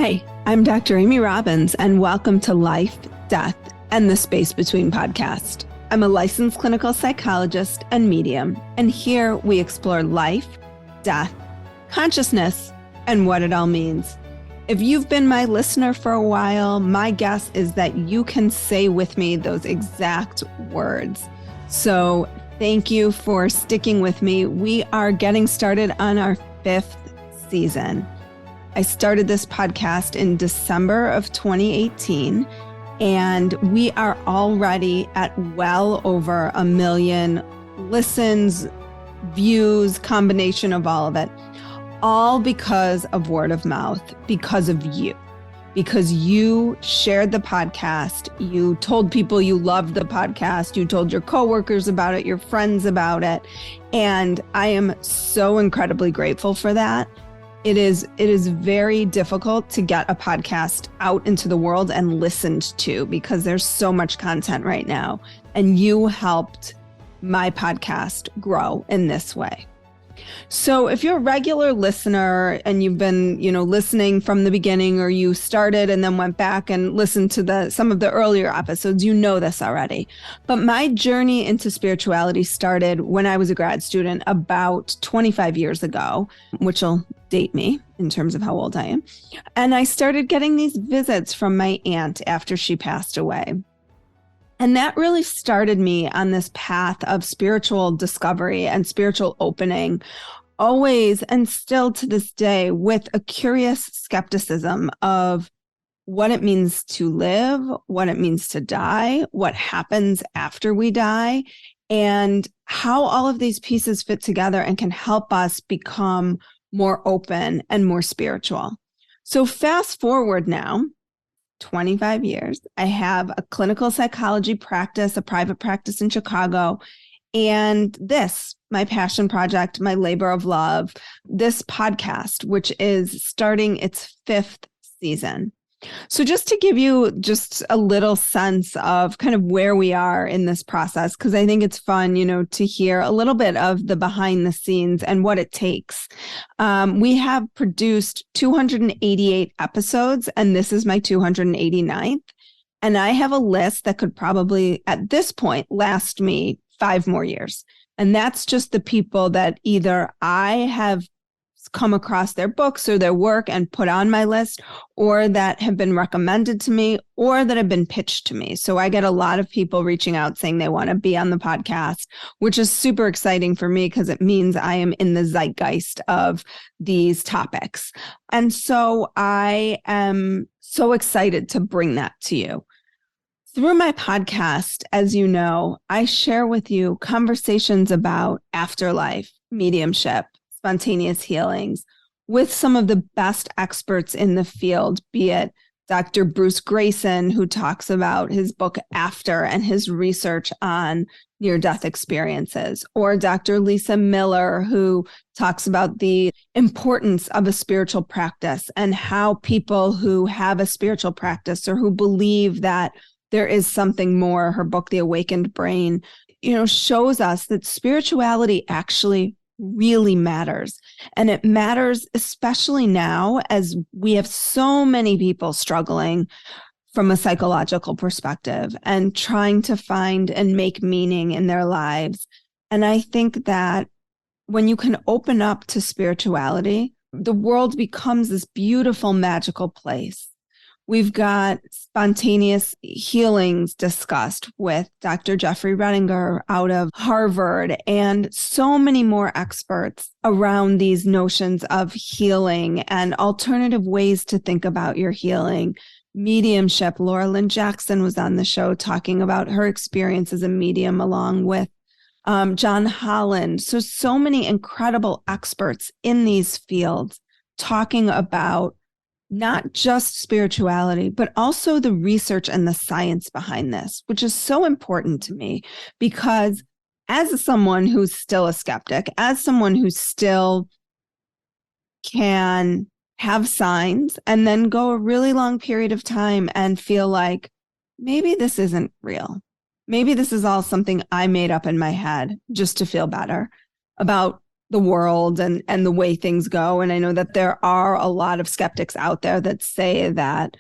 Hi, I'm Dr. Amy Robbins, and welcome to Life, Death, and the Space Between podcast. I'm a licensed clinical psychologist and medium, and here we explore life, death, consciousness, and what it all means. If you've been my listener for a while, my guess is that you can say with me those exact words. So thank you for sticking with me. We are getting started on our 5th season. I started this podcast in December of 2018, and we are already at well over 1 million listens, views, combination of all of it, all because of word of mouth, because of you, because you shared the podcast, you told people you loved the podcast, you told your coworkers about it, your friends about it, and I am so incredibly grateful for that. It is very difficult to get a podcast out into the world and listened to because there's so much content right now. And you helped my podcast grow in this way. So if you're a regular listener and you've been, listening from the beginning, or you started and then went back and listened to some of the earlier episodes, you know this already. But my journey into spirituality started when I was a grad student about 25 years ago, which will date me in terms of how old I am. And I started getting these visits from my aunt after she passed away. And that really started me on this path of spiritual discovery and spiritual opening, always and still to this day, with a curious skepticism of what it means to live, what it means to die, what happens after we die, and how all of these pieces fit together and can help us become more open and more spiritual. So fast forward now, 25 years. I have a clinical psychology practice, a private practice in Chicago, and this, my passion project, my labor of love, this podcast, which is starting its 5th season. So just to give you just a little sense of kind of where we are in this process, because I think it's fun, to hear a little bit of the behind the scenes and what it takes. We have produced 288 episodes, and this is my 289th. And I have a list that could probably, at this point, last me 5 more years. And that's just the people that either I have come across their books or their work and put on my list, or that have been recommended to me, or that have been pitched to me. So I get a lot of people reaching out saying they want to be on the podcast, which is super exciting for me because it means I am in the zeitgeist of these topics. And so I am so excited to bring that to you. Through my podcast, as you know, I share with you conversations about afterlife, mediumship, spontaneous healings with some of the best experts in the field, be it Dr. Bruce Grayson, who talks about his book After and his research on near-death experiences, or Dr. Lisa Miller, who talks about the importance of a spiritual practice and how people who have a spiritual practice or who believe that there is something more, her book, The Awakened Brain, shows us that spirituality actually really matters. And it matters especially now as we have so many people struggling from a psychological perspective and trying to find and make meaning in their lives. And I think that when you can open up to spirituality, the world becomes this beautiful, magical place. We've got spontaneous healings discussed with Dr. Jeffrey Redinger out of Harvard, and so many more experts around these notions of healing and alternative ways to think about your healing. Mediumship, Laura Lynn Jackson was on the show talking about her experience as a medium along with John Holland. So many incredible experts in these fields talking about not just spirituality, but also the research and the science behind this, which is so important to me because as someone who's still a skeptic, as someone who still can have signs and then go a really long period of time and feel like maybe this isn't real. Maybe this is all something I made up in my head just to feel better about the world and the way things go. And I know that there are a lot of skeptics out there that say that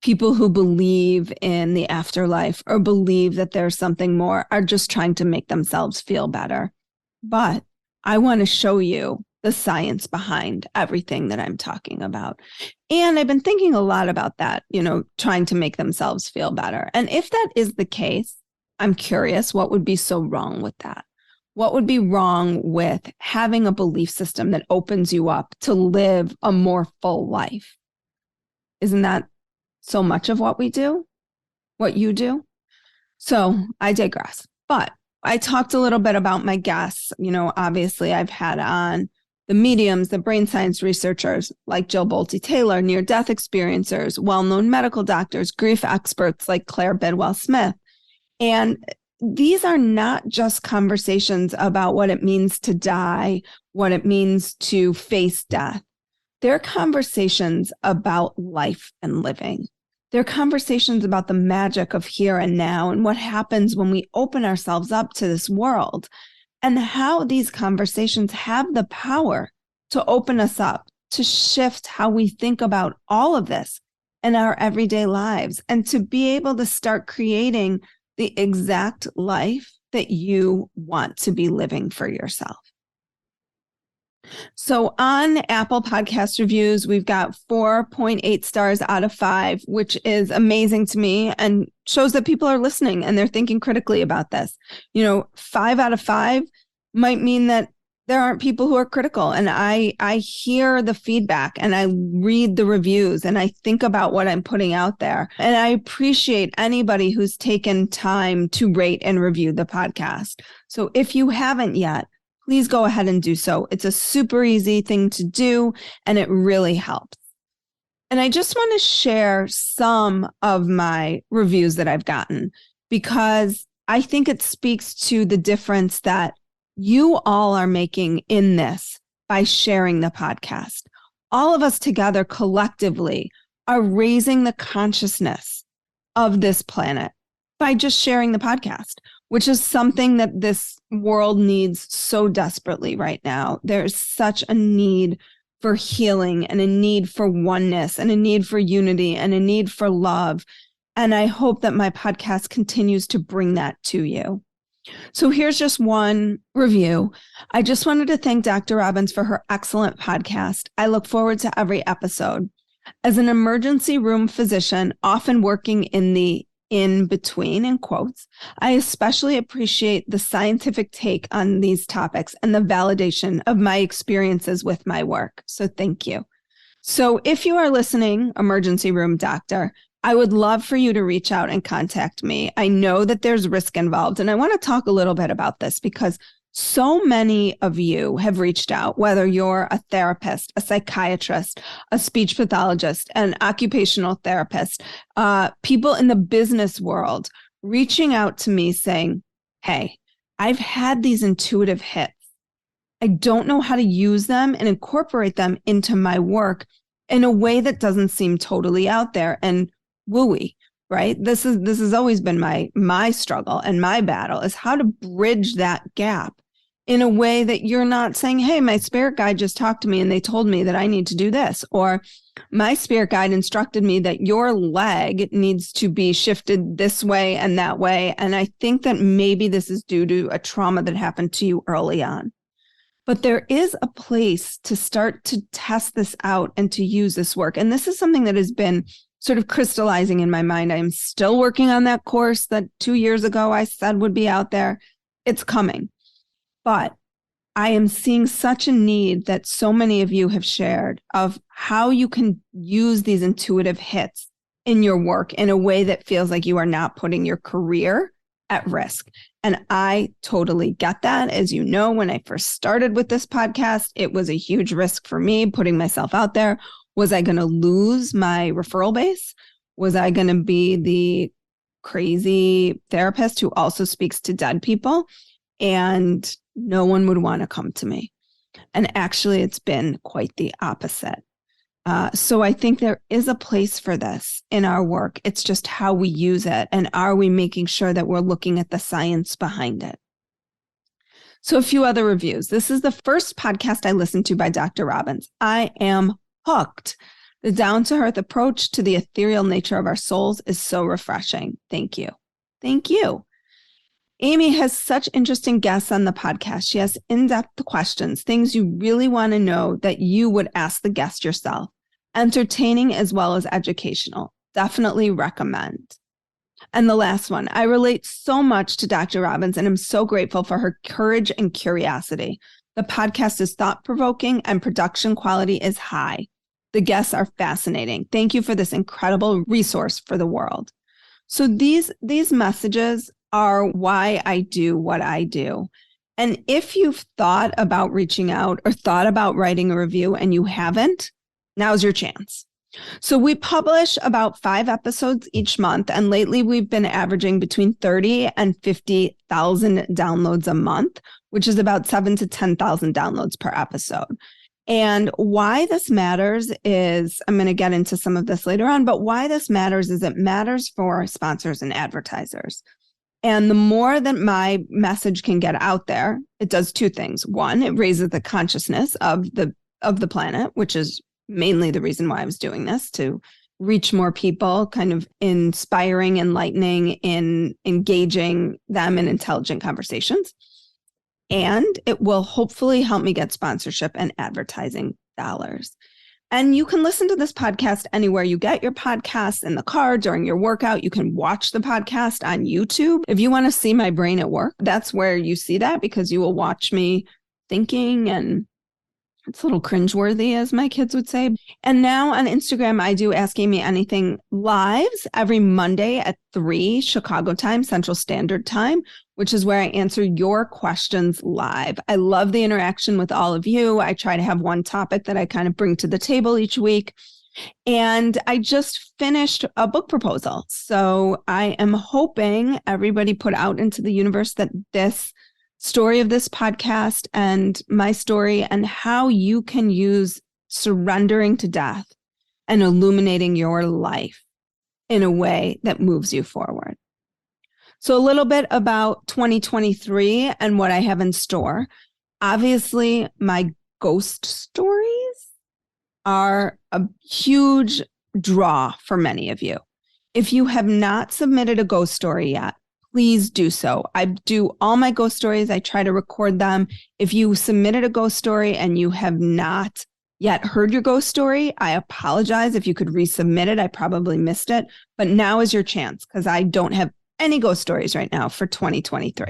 people who believe in the afterlife or believe that there's something more are just trying to make themselves feel better. But I want to show you the science behind everything that I'm talking about. And I've been thinking a lot about that, trying to make themselves feel better. And if that is the case, I'm curious, what would be so wrong with that? What would be wrong with having a belief system that opens you up to live a more full life? Isn't that so much of what we do, what you do? So I digress. But I talked a little bit about my guests. Obviously I've had on the mediums, the brain science researchers like Jill Bolte Taylor, near-death experiencers, well-known medical doctors, grief experts like Claire Bidwell Smith. And these are not just conversations about what it means to die, what it means to face death. They're conversations about life and living. They're conversations about the magic of here and now and what happens when we open ourselves up to this world, and how these conversations have the power to open us up, to shift how we think about all of this in our everyday lives, and to be able to start creating the exact life that you want to be living for yourself. So on Apple Podcast reviews, we've got 4.8 stars out of 5, which is amazing to me and shows that people are listening and they're thinking critically about this. 5 out of 5 might mean that there aren't people who are critical. And I hear the feedback and I read the reviews and I think about what I'm putting out there. And I appreciate anybody who's taken time to rate and review the podcast. So if you haven't yet, please go ahead and do so. It's a super easy thing to do, and it really helps. And I just want to share some of my reviews that I've gotten, because I think it speaks to the difference that you all are making in this by sharing the podcast. All of us together collectively are raising the consciousness of this planet by just sharing the podcast, which is something that this world needs so desperately right now. There's such a need for healing and a need for oneness and a need for unity and a need for love. And I hope that my podcast continues to bring that to you. So here's just one review. I just wanted to thank Dr. Robbins for her excellent podcast. I look forward to every episode. As an emergency room physician, often working in the in between, in quotes, I especially appreciate the scientific take on these topics and the validation of my experiences with my work. So thank you. So if you are listening, emergency room doctor, I would love for you to reach out and contact me. I know that there's risk involved, and I want to talk a little bit about this because so many of you have reached out, whether you're a therapist, a psychiatrist, a speech pathologist, an occupational therapist, people in the business world reaching out to me saying, hey, I've had these intuitive hits. I don't know how to use them and incorporate them into my work in a way that doesn't seem totally out there and wooey, right? This has always been my struggle and my battle, is how to bridge that gap in a way that you're not saying, hey, my spirit guide just talked to me and they told me that I need to do this, or my spirit guide instructed me that your leg needs to be shifted this way and that way. And I think that maybe this is due to a trauma that happened to you early on. But there is a place to start to test this out and to use this work. And this is something that has been sort of crystallizing in my mind. I'm still working on that course that 2 years ago I said would be out there. It's coming. But I am seeing such a need that so many of you have shared of how you can use these intuitive hits in your work in a way that feels like you are not putting your career at risk. And I totally get that. As you know, when I first started with this podcast, it was a huge risk for me putting myself out there. Was I going to lose my referral base? Was I going to be the crazy therapist who also speaks to dead people? And no one would want to come to me. And actually, it's been quite the opposite. So I think there is a place for this in our work. It's just how we use it. And are we making sure that we're looking at the science behind it? So a few other reviews. This is the first podcast I listened to by Dr. Robbins. I am hooked. The down-to-earth approach to the ethereal nature of our souls is so refreshing. Thank you. Thank you. Amy has such interesting guests on the podcast. She has in-depth questions, things you really want to know that you would ask the guest yourself. Entertaining as well as educational. Definitely recommend. And the last one, I relate so much to Dr. Robbins and I'm so grateful for her courage and curiosity. The podcast is thought-provoking and production quality is high. The guests are fascinating. Thank you for this incredible resource for the world. So these messages are why I do what I do. And if you've thought about reaching out or thought about writing a review and you haven't, now's your chance. So we publish about 5 episodes each month, and lately we've been averaging between 30 and 50,000 downloads a month, which is about 7,000 to 10,000 downloads per episode. And why this matters is, I'm going to get into some of this later on, but why this matters is it matters for sponsors and advertisers. And the more that my message can get out there, it does 2 things. One, it raises the consciousness of the planet, which is mainly the reason why I was doing this, to reach more people, kind of inspiring, enlightening, in engaging them in intelligent conversations. And it will hopefully help me get sponsorship and advertising dollars. And you can listen to this podcast anywhere you get your podcasts, in the car, during your workout. You can watch the podcast on YouTube. If you want to see my brain at work, that's where you see that, because you will watch me thinking, and it's a little cringeworthy, as my kids would say. And now on Instagram, I do Ask Amy Anything lives every Monday at 3 Chicago time, Central Standard Time, which is where I answer your questions live. I love the interaction with all of you. I try to have one topic that I kind of bring to the table each week. And I just finished a book proposal. So I am hoping everybody put out into the universe that this story of this podcast and my story and how you can use surrendering to death and illuminating your life in a way that moves you forward. So a little bit about 2023 and what I have in store. Obviously, my ghost stories are a huge draw for many of you. If you have not submitted a ghost story yet, please do so. I do all my ghost stories. I try to record them. If you submitted a ghost story and you have not yet heard your ghost story, I apologize. If you could resubmit it, I probably missed it. But now is your chance, because I don't have any ghost stories right now for 2023.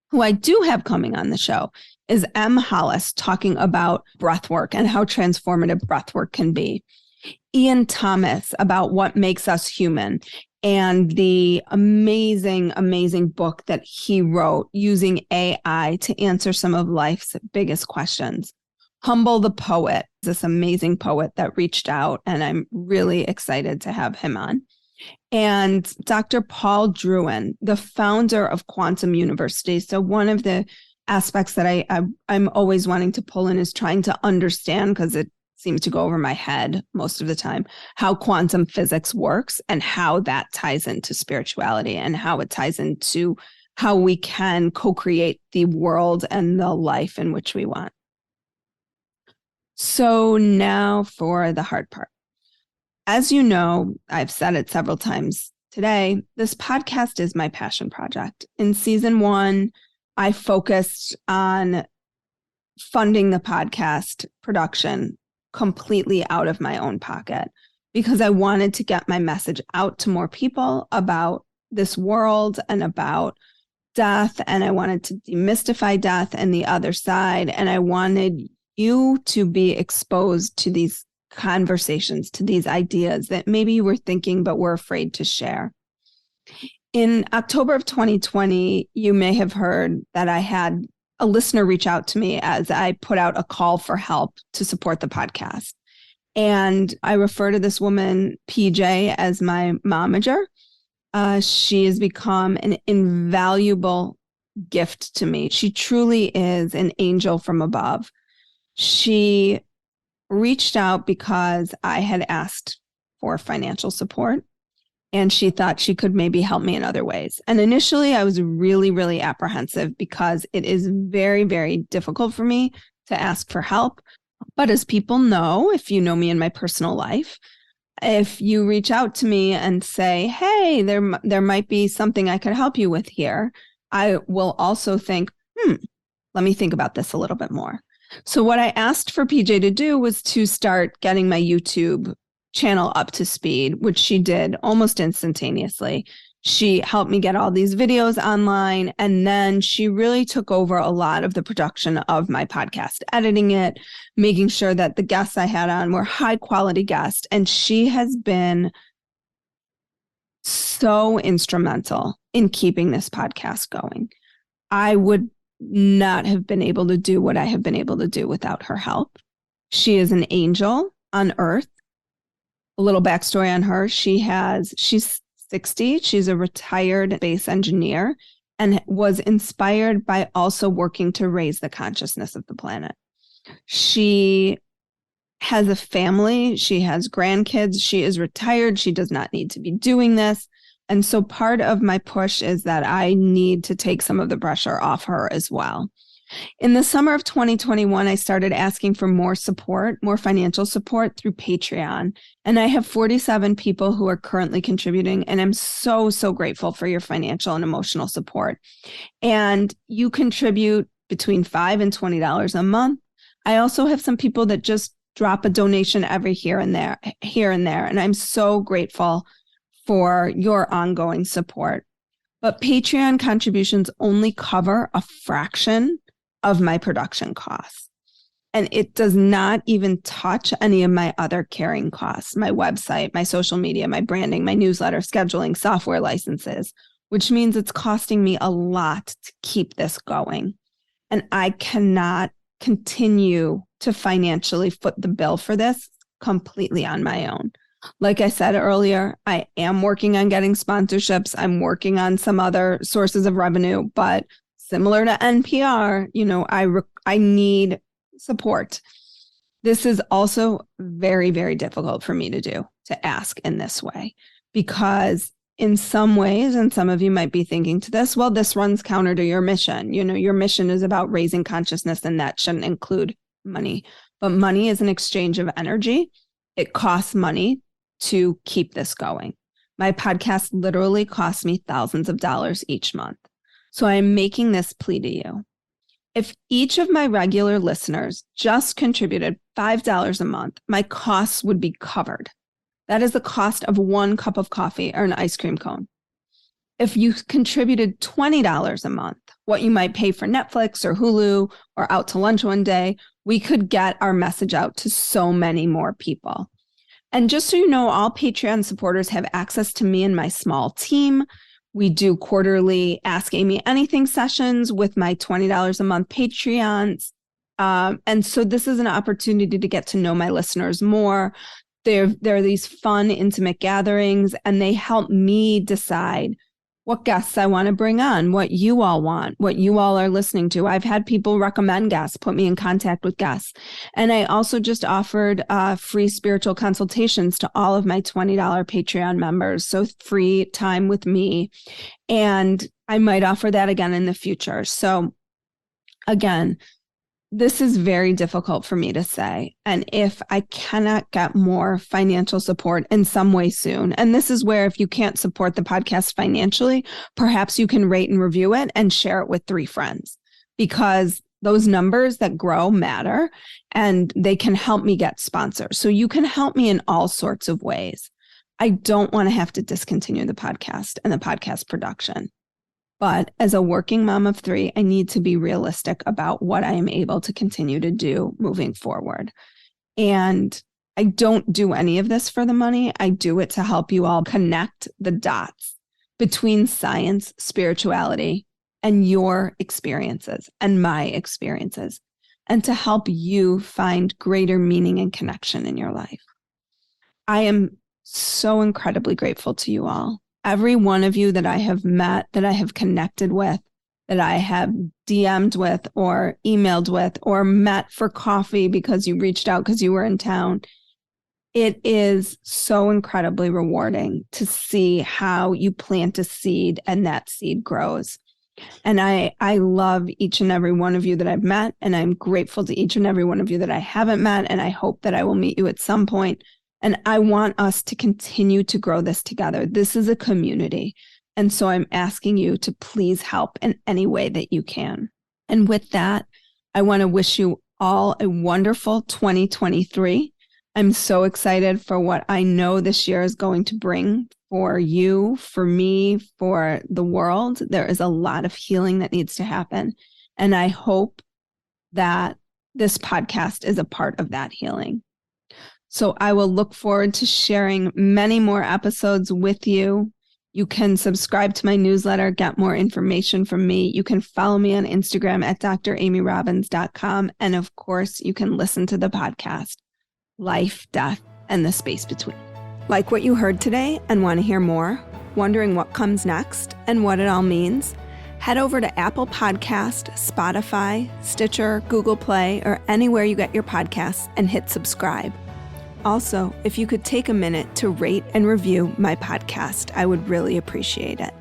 Who I do have coming on the show is M. Hollis, talking about breathwork and how transformative breathwork can be. Ian Thomas, about what makes us human, and the amazing, amazing book that he wrote using AI to answer some of life's biggest questions. Humble the Poet, this amazing poet that reached out, and I'm really excited to have him on. And Dr. Paul Druin, the founder of Quantum University. So one of the aspects that I'm always wanting to pull in is trying to understand, because it seems to go over my head most of the time, how quantum physics works and how that ties into spirituality and how it ties into how we can co-create the world and the life in which we want. So now for the hard part. As you know, I've said it several times today, this podcast is my passion project. In season 1, I focused on funding the podcast production completely out of my own pocket, because I wanted to get my message out to more people about this world and about death. And I wanted to demystify death and the other side. And I wanted you to be exposed to these conversations, to these ideas that maybe you were thinking but were afraid to share. In October of 2020, you may have heard that I had a listener reach out to me as I put out a call for help to support the podcast. And I refer to this woman, PJ, as my momager. She has become an invaluable gift to me. She truly is an angel from above. She reached out because I had asked for financial support. and she thought she could maybe help me in other ways. And initially I was really, really apprehensive because it is very, very difficult for me to ask for help. But as people know, if you know me in my personal life, if you reach out to me and say, hey, there might be something I could help you with here, I will also think, let me think about this a little bit more. So what I asked for PJ to do was to start getting my YouTube channel up to speed, which she did almost instantaneously. She helped me get all these videos online, and then she really took over a lot of the production of my podcast, editing it, making sure that the guests I had on were high quality guests. And she has been so instrumental in keeping this podcast going. I would not have been able to do what I have been able to do without her help. She is an angel on earth. A little backstory on her. She's 60. She's a retired space engineer and was inspired by also working to raise the consciousness of the planet. She has a family. She has grandkids. She is retired. She does not need to be doing this. And so part of my push is that I need to take some of the pressure off her as well. In the summer of 2021, I started asking for more support, more financial support through Patreon. And I have 47 people who are currently contributing. And I'm so, so grateful for your financial and emotional support. And you contribute between $5 and $20 a month. I also have some people that just drop a donation every here and there. And I'm so grateful for your ongoing support. But Patreon contributions only cover a fraction of my production costs. And it does not even touch any of my other carrying costs, my website, my social media, my branding, my newsletter, scheduling, software licenses, which means it's costing me a lot to keep this going. And I cannot continue to financially foot the bill for this completely on my own. Like I said earlier, I am working on getting sponsorships. I'm working on some other sources of revenue, but similar to NPR, I need support. This is also very, very difficult for me to do, to ask in this way, because in some ways, and some of you might be thinking to this, well, this runs counter to your mission. Your mission is about raising consciousness, and that shouldn't include money. But money is an exchange of energy. It costs money to keep this going. My podcast literally costs me thousands of dollars each month. So I'm making this plea to you. If each of my regular listeners just contributed $5 a month, my costs would be covered. That is the cost of one cup of coffee or an ice cream cone. If you contributed $20 a month, what you might pay for Netflix or Hulu or out to lunch one day, we could get our message out to so many more people. And just so you know, all Patreon supporters have access to me and my small team. We do quarterly Ask Amy Anything sessions with my $20 a month Patreons. And so this is an opportunity to get to know my listeners more. There are these fun, intimate gatherings, and they help me decide what guests I want to bring on, what you all want, what you all are listening to. I've had people recommend guests, put me in contact with guests. And I also just offered free spiritual consultations to all of my $20 Patreon members. So free time with me. And I might offer that again in the future. So again, this is very difficult for me to say. And if I cannot get more financial support in some way soon, and this is where if you can't support the podcast financially, perhaps you can rate and review it and share it with 3 friends, because those numbers that grow matter and they can help me get sponsors. So you can help me in all sorts of ways. I don't want to have to discontinue the podcast and the podcast production. But as a working mom of 3, I need to be realistic about what I am able to continue to do moving forward. And I don't do any of this for the money. I do it to help you all connect the dots between science, spirituality, and your experiences and my experiences, and to help you find greater meaning and connection in your life. I am so incredibly grateful to you all. Every one of you that I have met, that I have connected with, that I have DM'd with or emailed with or met for coffee because you reached out because you were in town. It is so incredibly rewarding to see how you plant a seed and that seed grows. And I love each and every one of you that I've met, and I'm grateful to each and every one of you that I haven't met, and I hope that I will meet you at some point. And I want us to continue to grow this together. This is a community. And so I'm asking you to please help in any way that you can. And with that, I want to wish you all a wonderful 2023. I'm so excited for what I know this year is going to bring for you, for me, for the world. There is a lot of healing that needs to happen. And I hope that this podcast is a part of that healing. So I will look forward to sharing many more episodes with you. You can subscribe to my newsletter, get more information from me. You can follow me on Instagram at dramyrobbins.com. And of course, you can listen to the podcast, Life, Death, and the Space Between. Like what you heard today and want to hear more? Wondering what comes next and what it all means? Head over to Apple Podcast, Spotify, Stitcher, Google Play, or anywhere you get your podcasts and hit subscribe. Also, if you could take a minute to rate and review my podcast, I would really appreciate it.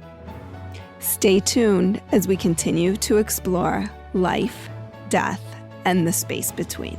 Stay tuned as we continue to explore life, death, and the space between.